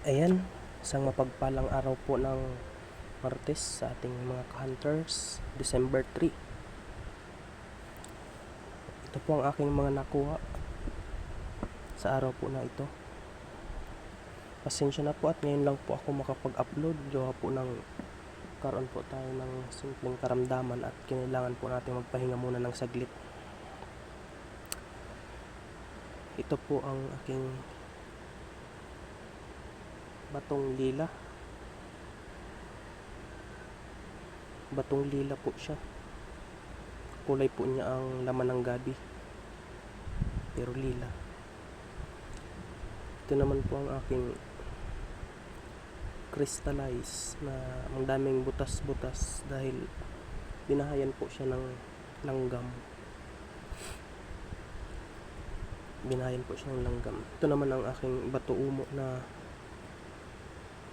Ayan, isang mapagpalang araw po ng Martes sa ating mga ka-hunters, December 3. Ito po ang aking mga nakuha sa araw po na ito. Pasensya na po at ngayon lang po ako makapag-upload. Gawa po ng karoon po tayo ng simpleng karamdaman at kailangan po natin magpahinga muna ng saglit. Ito po ang aking batong lila. Batong lila po siya. Kulay po niya ang laman ng gabi, pero lila. Ito naman po ang aking crystallize na ang daming butas-butas dahil binahayan po siya ng langgam. Binahayan po siya ng langgam. Ito naman ang aking bato umo na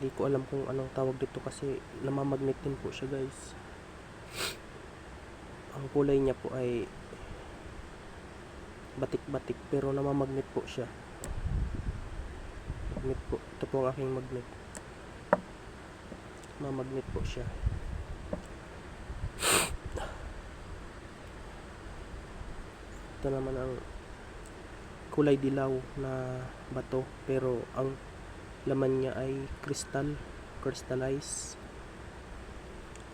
di ko alam kung anong tawag dito kasi namamagnet din po siya, guys. Ang kulay niya po ay batik-batik pero namamagnet po siya. Magnet po. Ito po ang aking magnet. Namamagnet po siya. Ito naman ang kulay dilaw na bato pero ang laman niya ay crystallize.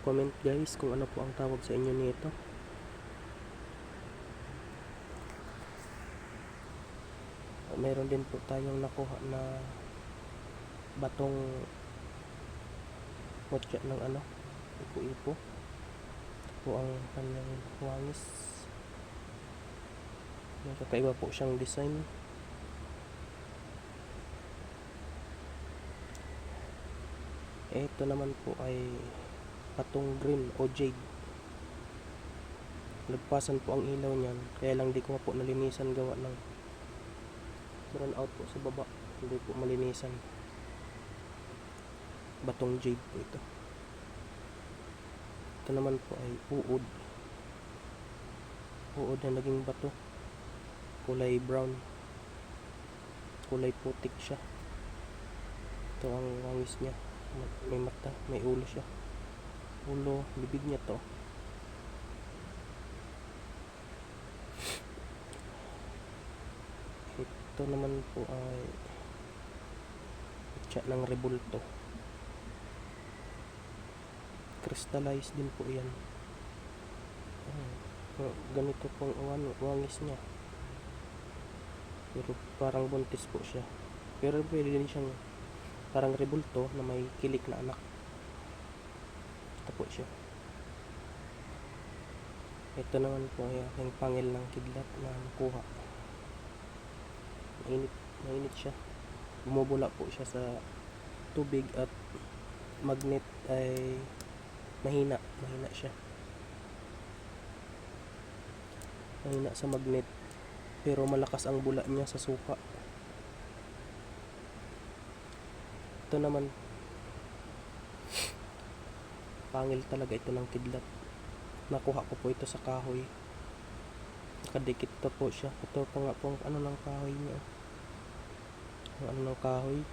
Comment guys kung ano po ang tawag sa inyo nito. Meron din po tayong nakuha na batong mutya ng ipo-ipo. Ito po ang kanyang wangis. Kakaiba po siyang design. Ito naman po ay patong green o jade. Nagpasan po ang ilaw niyan, kaya lang di ko po nalinisan gawa ng brown out po sa baba. Hindi po malinisan. Batong jade po ito. Ito naman po ay uod. Uod na naging bato. Kulay brown. Kulay putik siya. Ito ang wangis niya. May mata, may ulo siya. Ulo, bibig niya to. Ito naman po ay itcha ng rebulto. Crystallized din po yan. Ganito pong wangis niya. Pero parang buntis po siya. Pero pwede din siyang parang rebulto na may kilik na anak. Ito po siya. Ito naman po ay aking pangil ng kidlat na nakuha. Mainit siya. Bumubula po siya sa tubig at magnet ay mahina siya. Mahina sa magnet pero malakas ang bula niya sa suka. Ito naman pangil talaga ito ng kidlat. Nakuha ko po ito sa kahoy. Nakadikit to po siya. Ito pa nga po ang ng kahoy niya. Ang ng kahoy.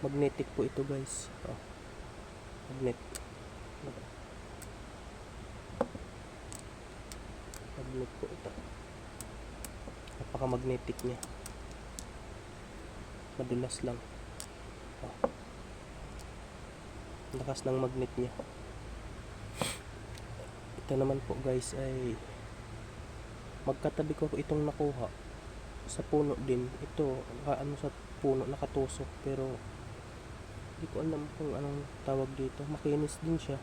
Magnetic po ito, guys. Magnet. Magnet po ito. Napaka-magnetic niya. Madulas lang. Lakas ng magnet niya. Ito naman po, guys, ay magkatabi ko itong nakuha sa puno din. Ito sa puno nakatusok pero hindi ko alam kung anong tawag dito. Makinis din siya.